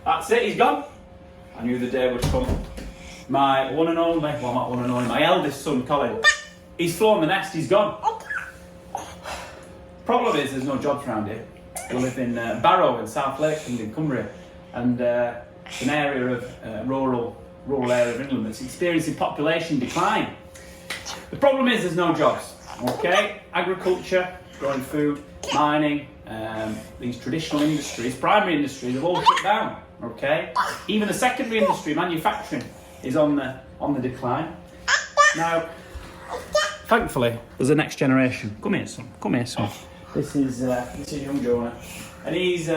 That's it, he's gone. I knew the day would come. My one and only, well not one and only, my eldest son Colin, he's flown the nest, he's gone. Problem is there's no jobs around here. We live in Barrow in South Lakeland in Cumbria, and it's an area of rural area of England that's experiencing population decline. The problem is there's no jobs, okay? Agriculture, growing food, mining, these traditional industries, primary industries have all shut down, okay? Even the secondary industry, manufacturing, is on the decline. Now, thankfully, there's a next generation. Come here, son. Come here, son. This is young Jonah, and he's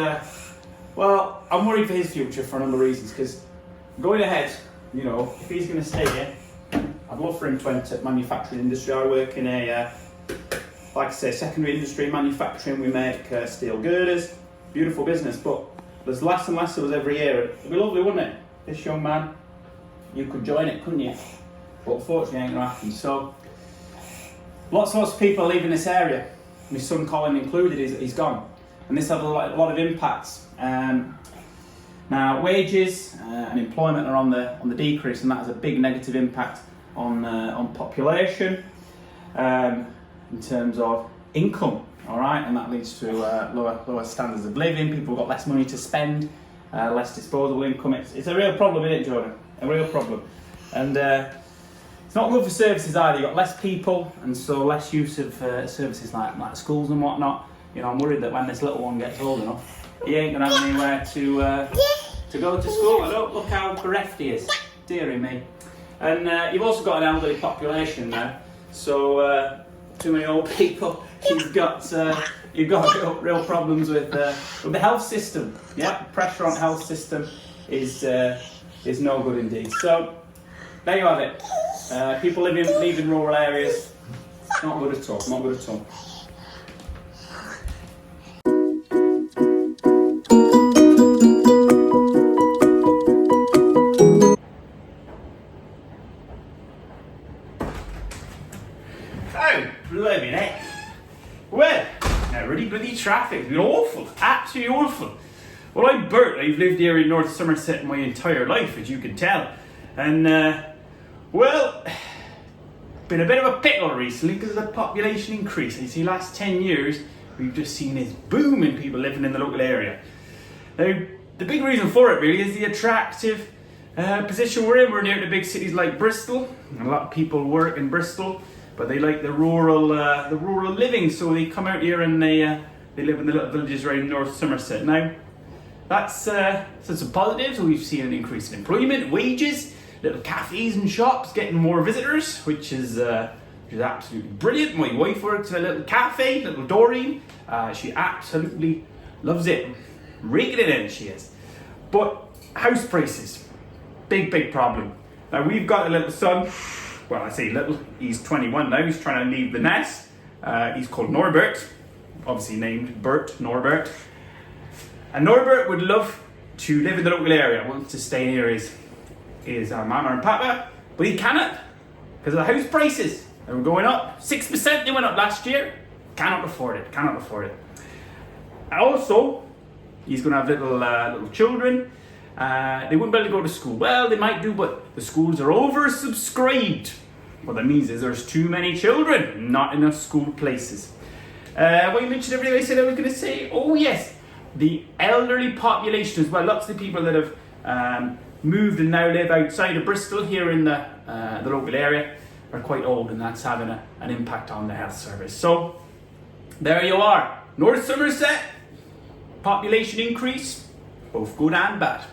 well. I'm worried for his future for a number of reasons. Because going ahead, you know, if he's going to stay here, I'd love for him to enter manufacturing industry. I work in a, like I say, secondary industry, manufacturing. We make steel girders, beautiful business. But there's less and less of us every year. It'd be lovely, wouldn't it? This young man, you could join it, couldn't you? But unfortunately, it ain't going to happen. So, lots of people leaving this area. My son Colin included, he's gone. And this had a lot of impacts. Now, wages and employment are on the decrease, and that has a big negative impact on population in terms of income. All right, and that leads to lower standards of living. People have got less money to spend, less disposable income. It's a real problem, isn't it, Jordan? A real problem. And it's not good for services either. You've got less people, and so less use of services like schools and whatnot. You know, I'm worried that when this little one gets old enough, he ain't gonna have anywhere to go to school. Look how bereft he is. Dearie me. And you've also got an elderly population now, so too many old people. You've got real problems with the health system. Yeah, pressure on the health system is no good indeed. So there you have it. People leaving rural areas, not good at all. Not good at all. Oh, blimey heck. Well, now really bloody traffic. It's been awful, absolutely awful. Well, I'm Bert. I've lived here in North Somerset my entire life, as you can tell. And, well, been a bit of a pickle recently because of the population increase. You see, last 10 years, we've just seen this boom in people living in the local area. Now, the big reason for it really is the attractive position we're in. We're near to big cities like Bristol. And a lot of people work in Bristol, but they like the rural living, so they come out here and they live in the little villages around North Somerset. Now, that's some positives. We've seen an increase in employment, wages, little cafes and shops getting more visitors, which is absolutely brilliant. My wife works in a little cafe, little Doreen. She absolutely loves it. Raking it in, she is. But house prices, big problem. Now we've got a little son. Well, I say little. He's 21 now. He's trying to leave the nest. He's called Norbert, obviously named Bert Norbert. And Norbert would love to live in the local area, wants to stay near his mama and papa, but he cannot because of the house prices. They were going up. 6% they went up last year. Cannot afford it. And also, he's going to have little children. They wouldn't be able to go to school. Well, they might do, but the schools are oversubscribed. What that means is there's too many children, not enough school places. What you mentioned earlier, I said I was going to say, oh yes, the elderly population as well. Lots of the people that have moved and now live outside of Bristol here in the local area are quite old, and that's having an impact on the health service. So there you are, North Somerset, population increase, both good and bad.